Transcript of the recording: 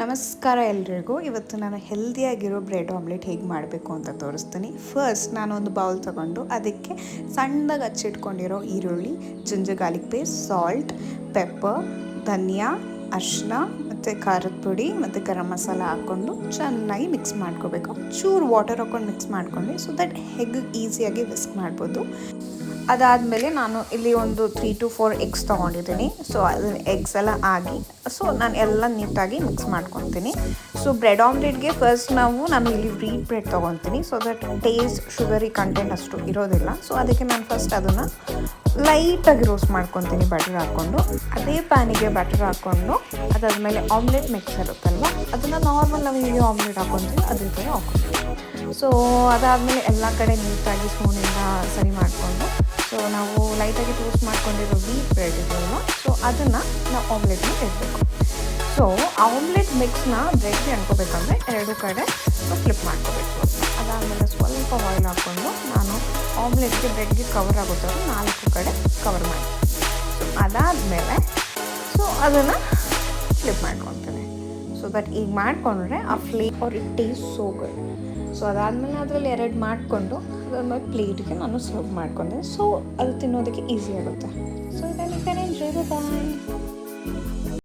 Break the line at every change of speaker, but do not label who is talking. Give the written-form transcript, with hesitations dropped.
ನಮಸ್ಕಾರ ಎಲ್ರಿಗೂ. ಇವತ್ತು ನಾನು ಹೆಲ್ದಿಯಾಗಿರೋ ಬ್ರೆಡ್ ಆಮ್ಲೆಟ್ ಹೇಗೆ ಮಾಡಬೇಕು ಅಂತ ತೋರಿಸ್ತೀನಿ. ಫಸ್ಟ್ ನಾನೊಂದು ಬೌಲ್ ತೊಗೊಂಡು ಅದಕ್ಕೆ ಸಣ್ಣದಾಗಿ ಹಚ್ಚಿಟ್ಕೊಂಡಿರೋ ಈರುಳ್ಳಿ, ginger garlic paste, salt, pepper, ಧನಿಯಾ, ಅರಿಶಿನ ಮತ್ತು ಖಾರದ ಪುಡಿ ಮತ್ತು ಗರಂ ಮಸಾಲ ಹಾಕ್ಕೊಂಡು ಚೆನ್ನಾಗಿ ಮಿಕ್ಸ್ ಮಾಡ್ಕೋಬೇಕು. ಚೂರು ವಾಟರ್ ಹಾಕ್ಕೊಂಡು ಮಿಕ್ಸ್ ಮಾಡ್ಕೊಂಡು ಸೊ ದಟ್ ಹೆಗ್ ಈಸಿಯಾಗಿ ವಿಸ್ಕ್ ಮಾಡ್ಬೋದು. ಅದಾದಮೇಲೆ ನಾನು ಇಲ್ಲಿ ಒಂದು 3 to 4 ಎಗ್ಸ್ ತೊಗೊಂಡಿದ್ದೀನಿ. ಸೊ ಅದು ಎಗ್ಸ್ ಎಲ್ಲ ಆಗಿ ಸೊ ನಾನು ಎಲ್ಲ ನೀಟಾಗಿ ಮಿಕ್ಸ್ ಮಾಡ್ಕೊತೀನಿ. ಸೊ ಬ್ರೆಡ್ ಆಮ್ಲೆಟ್ಗೆ ಫಸ್ಟ್ ನಾನು ಇಲ್ಲಿ ವೀಟ್ ಬ್ರೆಡ್ ತೊಗೊತೀನಿ. So that taste sugary content ಅಷ್ಟು ಇರೋದಿಲ್ಲ. ಸೊ ಅದಕ್ಕೆ ನಾನು ಫಸ್ಟ್ ಅದನ್ನು ಲೈಟಾಗಿ ರೋಸ್ಟ್ ಮಾಡ್ಕೊತೀನಿ ಬಟರ್ ಹಾಕ್ಕೊಂಡು. ಅದೇ ಪ್ಯಾನಿಗೆ ಬಟರ್ ಹಾಕ್ಕೊಂಡು ಅದಾದಮೇಲೆ ಆಮ್ಲೆಟ್ ಮಿಕ್ಸ್ ಇರುತ್ತಲ್ವ, ಅದನ್ನು ನಾರ್ಮಲ್ ನಾವು ಹೇಗೆ ಆಮ್ಲೆಟ್ ಹಾಕ್ಕೊತೀವಿ ಅದೇ ಥರ ಹಾಕ್ಕೊತೀವಿ. ಸೊ ಅದಾದಮೇಲೆ ಎಲ್ಲ ಕಡೆ ನೀಟಾಗಿ ಸ್ಪೂನಿಂದ ಸರಿ ಮಾಡಿಕೊಂಡು ಸೊ ನಾವು ಲೈಟಾಗಿ ಟೋಸ್ಟ್ ಮಾಡ್ಕೊಂಡಿರೋ ವೀಟ್ ಬ್ರೆಡ್ ಇದೆಯಲ್ವ, ಸೊ ಅದನ್ನು ನಾವು ಆಮ್ಲೆಟ್ನ ಇಡಬೇಕು. ಸೊ ಆಮ್ಲೆಟ್ ಮಿಕ್ಸ್ನ ಬ್ರೆಡ್ಗೆ ಅನ್ಕೋಬೇಕಂದ್ರೆ ಎರಡು ಕಡೆ ಫ್ಲಿಪ್ ಮಾಡ್ಕೋಬೇಕು. ಅದಾದಮೇಲೆ ಸ್ವಲ್ಪ ಆಯಿಲ್ ಹಾಕ್ಕೊಂಡು ನಾನು ಆಮ್ಲೆಟ್ಗೆ ಬ್ರೆಡ್ಗೆ ಕವರ್ ಆಗುತ್ತೋ 4 ಕಡೆ ಕವರ್ ಮಾಡಿ ಸೊ ಅದಾದಮೇಲೆ ಸೊ ಅದನ್ನು ಫ್ಲಿಪ್ ಮಾಡ್ಕೊತೀನಿ. ಸೊ ದಟ್ ಈಗ ಮಾಡಿಕೊಂಡ್ರೆ ಆ flavour it taste so good. So ಅದಾದಮೇಲೆ ಅದರಲ್ಲಿ 2 ಮಾಡಿಕೊಂಡು ಅದಾದ್ಮೇಲೆ ಪ್ಲೇಟ್ಗೆ ನಾನು ಸರ್ವ್ ಮಾಡ್ಕೊಂಡೆ. ಸೊ ಅದು ತಿನ್ನೋದಕ್ಕೆ ಈಸಿ ಆಗುತ್ತೆ. ಸೊ ಇದನ್ನು ಈ ಕಡೆ ಎಂಜಾಯ್. ಬಾಯ್.